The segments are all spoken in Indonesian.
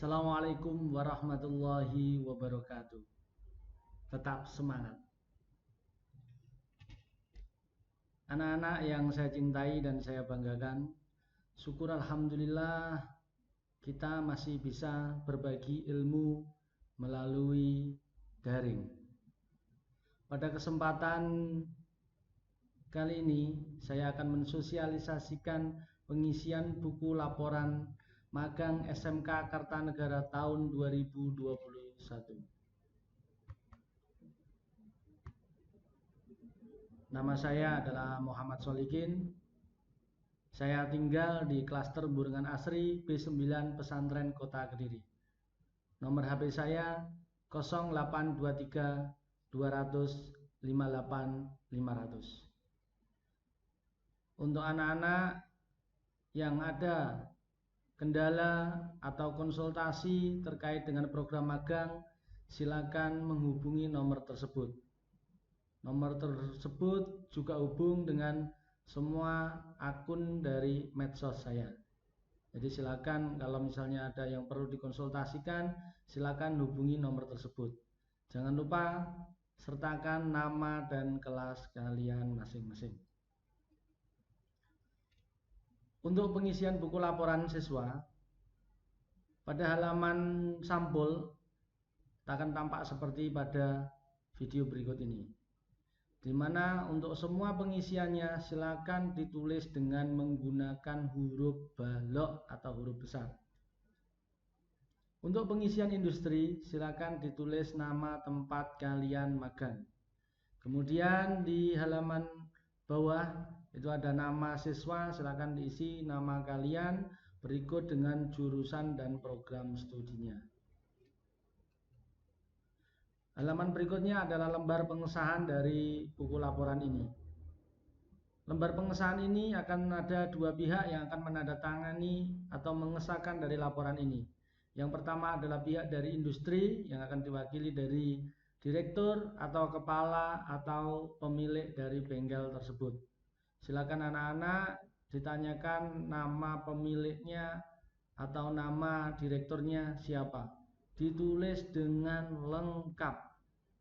Assalamualaikum warahmatullahi wabarakatuh. Tetap semangat. Anak-anak yang saya cintai dan saya banggakan, syukur alhamdulillah kita masih bisa berbagi ilmu melalui daring. Pada kesempatan kali ini saya akan mensosialisasikan pengisian buku laporan magang SMK Kartanegara tahun 2021. Nama saya adalah Muhammad Solikin. Saya tinggal di klaster Burengan Asri B9 Pesantren Kota Kediri. Nomor HP saya 0823 200 58 500. Untuk anak-anak yang ada kendala atau konsultasi terkait dengan program magang, silakan menghubungi nomor tersebut. Nomor tersebut juga hubung dengan semua akun dari medsos saya. Jadi silakan kalau misalnya ada yang perlu dikonsultasikan, silakan hubungi nomor tersebut. Jangan lupa sertakan nama dan kelas kalian masing-masing. Untuk pengisian buku laporan siswa, pada halaman sampul akan tampak seperti pada video berikut ini, di mana untuk semua pengisiannya silakan ditulis dengan menggunakan huruf balok atau huruf besar. Untuk pengisian industri silakan ditulis nama tempat kalian magang. Kemudian di halaman bawah itu ada nama siswa, silakan diisi nama kalian berikut dengan jurusan dan program studinya. Halaman berikutnya adalah lembar pengesahan dari buku laporan ini. Lembar pengesahan ini akan ada dua pihak yang akan menandatangani atau mengesahkan dari laporan ini. Yang pertama adalah pihak dari industri yang akan diwakili dari direktur atau kepala atau pemilik dari bengkel tersebut. Silakan anak-anak ditanyakan nama pemiliknya atau nama direkturnya siapa. Ditulis dengan lengkap.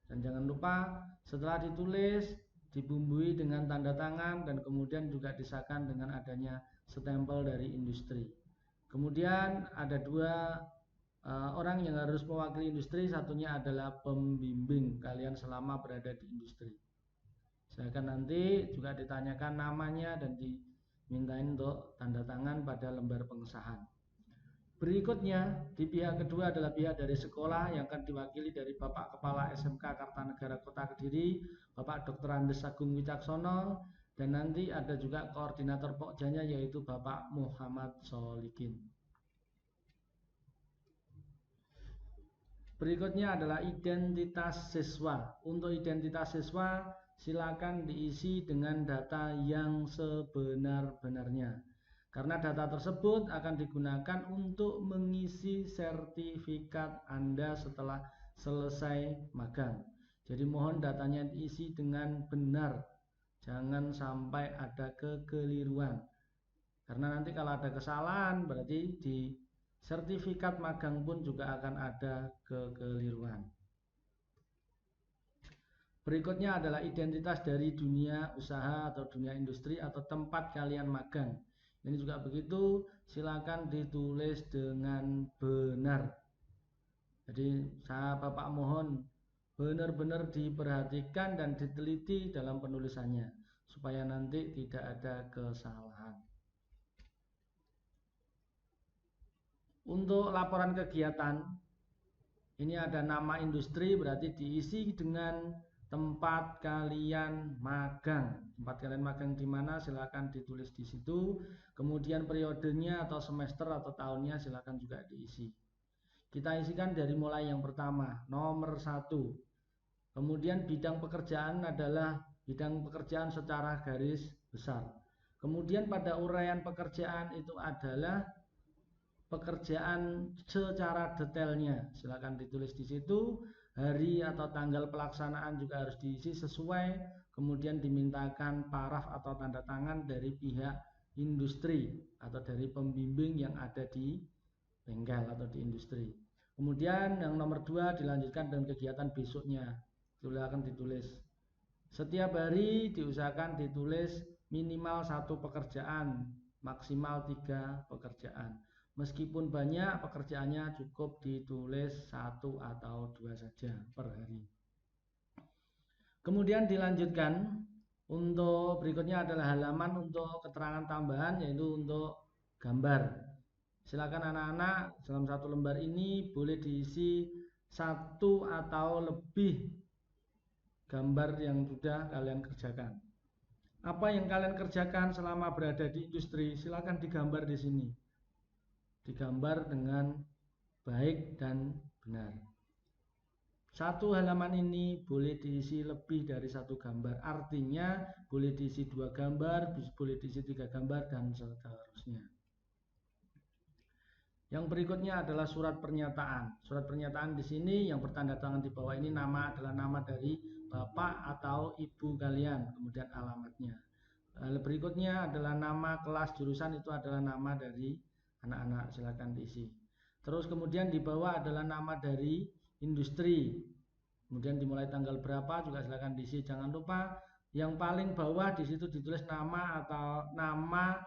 Dan jangan lupa setelah ditulis dibumbui dengan tanda tangan dan kemudian juga disahkan dengan adanya stempel dari industri. Kemudian ada dua orang yang harus mewakili industri, satunya adalah pembimbing kalian selama berada di industri. Saya akan nanti juga ditanyakan namanya dan dimintain untuk tanda tangan pada lembar pengesahan. Berikutnya di pihak kedua adalah pihak dari sekolah yang akan diwakili dari Bapak Kepala SMK Kartanegara Kota Kediri, Bapak Dr. Andes Agung Wicaksono, dan nanti ada juga koordinator pokjanya yaitu Bapak Muhammad Solikin. Berikutnya adalah identitas siswa. Untuk identitas siswa silakan diisi dengan data yang sebenar-benarnya. Karena data tersebut akan digunakan untuk mengisi sertifikat Anda setelah selesai magang. Jadi mohon datanya diisi dengan benar. Jangan sampai ada kekeliruan. Karena nanti kalau ada kesalahan berarti di sertifikat magang pun juga akan ada kekeliruan. Berikutnya adalah identitas dari dunia usaha atau dunia industri atau tempat kalian magang. Ini juga begitu, silakan ditulis dengan benar. Jadi saya Bapak mohon benar-benar diperhatikan dan diteliti dalam penulisannya supaya nanti tidak ada kesalahan. Untuk laporan kegiatan, ini ada nama industri berarti diisi dengan tempat kalian magang. Tempat kalian magang di mana silakan ditulis di situ. Kemudian periodenya atau semester atau tahunnya silakan juga diisi. Kita isikan dari mulai yang pertama, nomor 1. Kemudian bidang pekerjaan adalah bidang pekerjaan secara garis besar. Kemudian pada uraian pekerjaan itu adalah pekerjaan secara detailnya, silakan ditulis di situ. Hari atau tanggal pelaksanaan juga harus diisi sesuai. Kemudian dimintakan paraf atau tanda tangan dari pihak industri atau dari pembimbing yang ada di bengkel atau di industri. Kemudian yang nomor 2 dilanjutkan dengan kegiatan besoknya. Silakan ditulis. Setiap hari diusahakan ditulis minimal 1 pekerjaan, maksimal 3 pekerjaan. Meskipun banyak pekerjaannya cukup ditulis 1 atau 2 saja per hari. Kemudian dilanjutkan untuk berikutnya adalah halaman untuk keterangan tambahan, yaitu untuk gambar. Silakan anak-anak dalam 1 lembar ini boleh diisi 1 atau lebih gambar yang sudah kalian kerjakan. Apa yang kalian kerjakan selama berada di industri, silakan digambar di sini. Digambar dengan baik dan benar. 1 halaman ini boleh diisi lebih dari 1 gambar. Artinya boleh diisi 2 gambar, boleh diisi 3 gambar, dan seterusnya. Yang berikutnya adalah surat pernyataan. Surat pernyataan di sini yang bertanda tangan di bawah ini nama adalah nama dari bapak atau ibu kalian, kemudian alamatnya. Berikutnya adalah nama kelas jurusan, itu adalah nama dari anak-anak, silakan diisi. Terus kemudian di bawah adalah nama dari industri. Kemudian dimulai tanggal berapa juga silakan diisi. Jangan lupa yang paling bawah di situ ditulis nama atau nama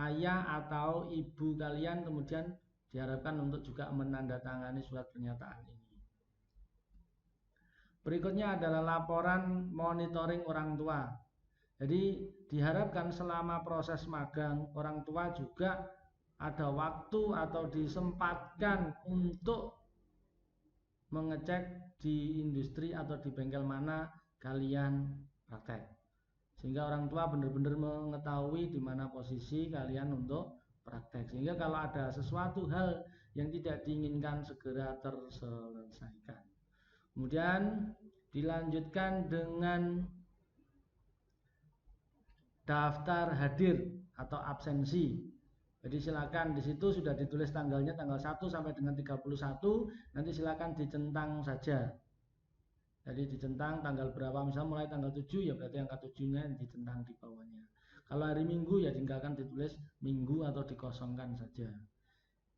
ayah atau ibu kalian, kemudian diharapkan untuk juga menandatangani surat pernyataan ini. Berikutnya adalah laporan monitoring orang tua. Jadi diharapkan selama proses magang orang tua juga ada waktu atau disempatkan untuk mengecek di industri atau di bengkel mana kalian praktek. Sehingga orang tua benar-benar mengetahui di mana posisi kalian untuk praktek, sehingga kalau ada sesuatu hal yang tidak diinginkan segera terselesaikan. Kemudian dilanjutkan dengan daftar hadir atau absensi. Jadi silakan di situ sudah ditulis tanggalnya, tanggal 1 sampai dengan 31, nanti silakan dicentang saja. Jadi dicentang tanggal berapa, misalnya mulai tanggal 7 ya berarti angka 7-nya dicentang di bawahnya. Kalau hari Minggu ya tinggalkan ditulis Minggu atau dikosongkan saja.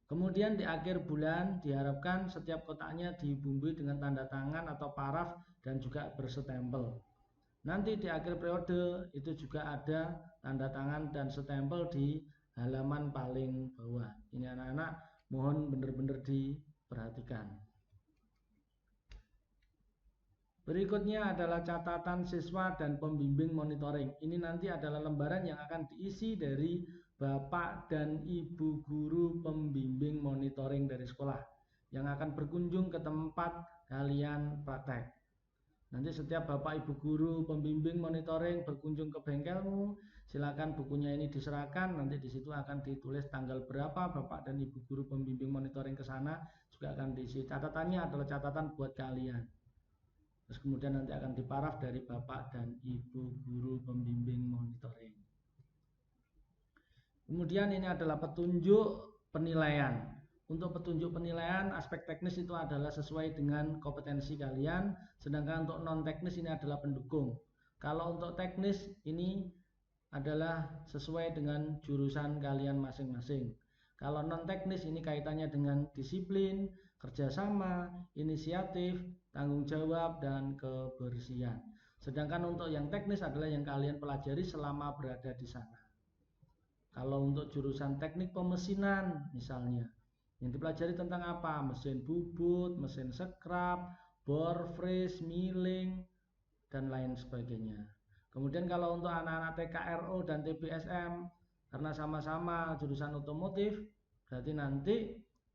Kemudian di akhir bulan diharapkan setiap kotaknya dibumbui dengan tanda tangan atau paraf dan juga berstempel. Nanti di akhir periode itu juga ada tanda tangan dan stempel di halaman paling bawah. Ini anak-anak mohon benar-benar diperhatikan. Berikutnya adalah catatan siswa dan pembimbing monitoring. Ini nanti adalah lembaran yang akan diisi dari Bapak dan Ibu guru pembimbing monitoring dari sekolah yang akan berkunjung ke tempat kalian praktek. Nanti setiap Bapak Ibu guru pembimbing monitoring berkunjung ke bengkelmu, silakan bukunya ini diserahkan. Nanti di situ akan ditulis tanggal berapa Bapak dan Ibu guru pembimbing monitoring ke sana, juga akan diisi. Catatannya adalah catatan buat kalian. Terus kemudian nanti akan diparaf dari Bapak dan Ibu guru pembimbing monitoring. Kemudian ini adalah petunjuk penilaian. Untuk petunjuk penilaian, aspek teknis itu adalah sesuai dengan kompetensi kalian, sedangkan untuk non teknis ini adalah pendukung. Kalau untuk teknis ini adalah sesuai dengan jurusan kalian masing-masing. Kalau non teknis ini kaitannya dengan disiplin, kerjasama, inisiatif, tanggung jawab, dan kebersihan. Sedangkan untuk yang teknis adalah yang kalian pelajari selama berada di sana. Kalau untuk jurusan teknik pemesinan misalnya, yang dipelajari tentang apa? Mesin bubut, mesin scrap, bor freeze, milling, dan lain sebagainya. Kemudian kalau untuk anak-anak TKRO dan TBSM, karena sama-sama jurusan otomotif, berarti nanti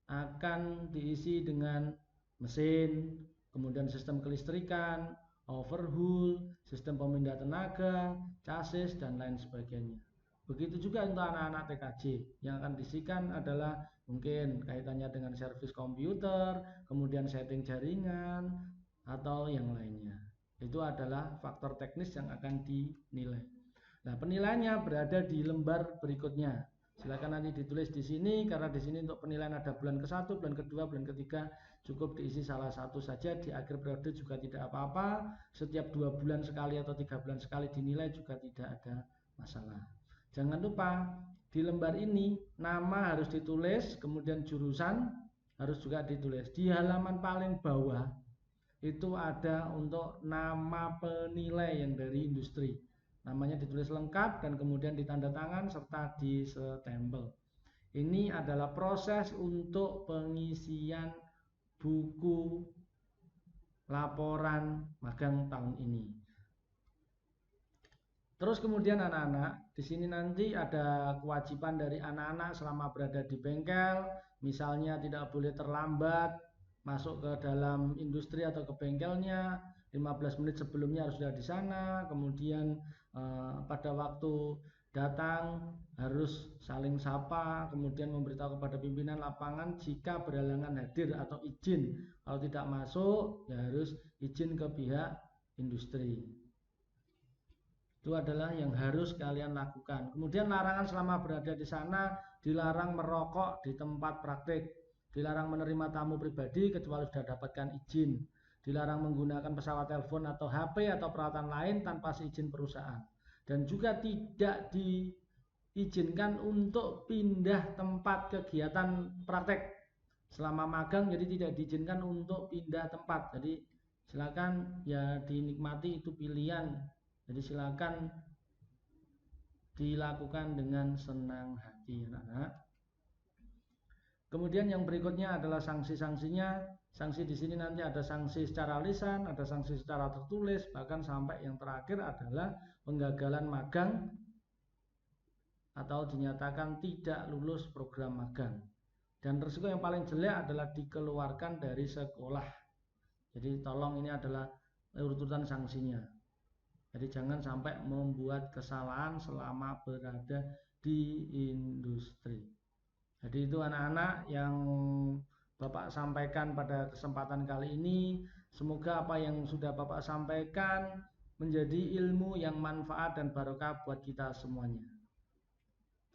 akan diisi dengan mesin, kemudian sistem kelistrikan, overhaul, sistem pemindah tenaga, chassis, dan lain sebagainya. Begitu juga untuk anak-anak TKJ, yang akan diisikan adalah mungkin kaitannya dengan servis komputer, kemudian setting jaringan, atau yang lainnya. Itu adalah faktor teknis yang akan dinilai. Nah, penilaiannya berada di lembar berikutnya. Silakan nanti ditulis di sini, karena di sini untuk penilaian ada bulan ke-1, bulan ke-2, bulan ke-3, cukup diisi salah satu saja. Di akhir periode juga tidak apa-apa. Setiap 2 bulan sekali atau 3 bulan sekali dinilai juga tidak ada masalah. Jangan lupa di lembar ini nama harus ditulis, kemudian jurusan, harus juga ditulis. Di halaman paling bawah itu ada untuk nama penilai yang dari industri. Namanya ditulis lengkap dan kemudian ditanda tangan serta disestempel. Ini adalah proses untuk pengisian buku laporan magang tahun ini. Terus kemudian anak-anak, di sini nanti ada kewajiban dari anak-anak selama berada di bengkel, misalnya tidak boleh terlambat masuk ke dalam industri atau ke bengkelnya, 15 menit sebelumnya harus sudah di sana, kemudian pada waktu datang harus saling sapa, kemudian memberitahu kepada pimpinan lapangan jika berhalangan hadir atau izin. Kalau tidak masuk, ya harus izin ke pihak industri. Itu adalah yang harus kalian lakukan. Kemudian larangan selama berada di sana, dilarang merokok di tempat praktik, dilarang menerima tamu pribadi kecuali sudah dapatkan izin, dilarang menggunakan pesawat telepon atau HP atau peralatan lain tanpa seizin perusahaan, dan juga tidak diizinkan untuk pindah tempat kegiatan praktek selama magang. Jadi tidak diizinkan untuk pindah tempat. Jadi silakan ya dinikmati, itu pilihan. Jadi silakan dilakukan dengan senang hati, anak-anak. Kemudian yang berikutnya adalah sanksi-sanksinya. Sanksi di sini nanti ada sanksi secara lisan, ada sanksi secara tertulis, bahkan sampai yang terakhir adalah penggagalan magang atau dinyatakan tidak lulus program magang. Dan risiko yang paling jelek adalah dikeluarkan dari sekolah. Jadi tolong, ini adalah urutan sanksinya. Jadi jangan sampai membuat kesalahan selama berada di industri. Jadi itu anak-anak yang Bapak sampaikan pada kesempatan kali ini. Semoga apa yang sudah Bapak sampaikan menjadi ilmu yang manfaat dan barokah buat kita semuanya.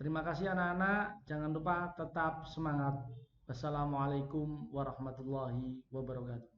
Terima kasih anak-anak. Jangan lupa tetap semangat. Wassalamualaikum warahmatullahi wabarakatuh.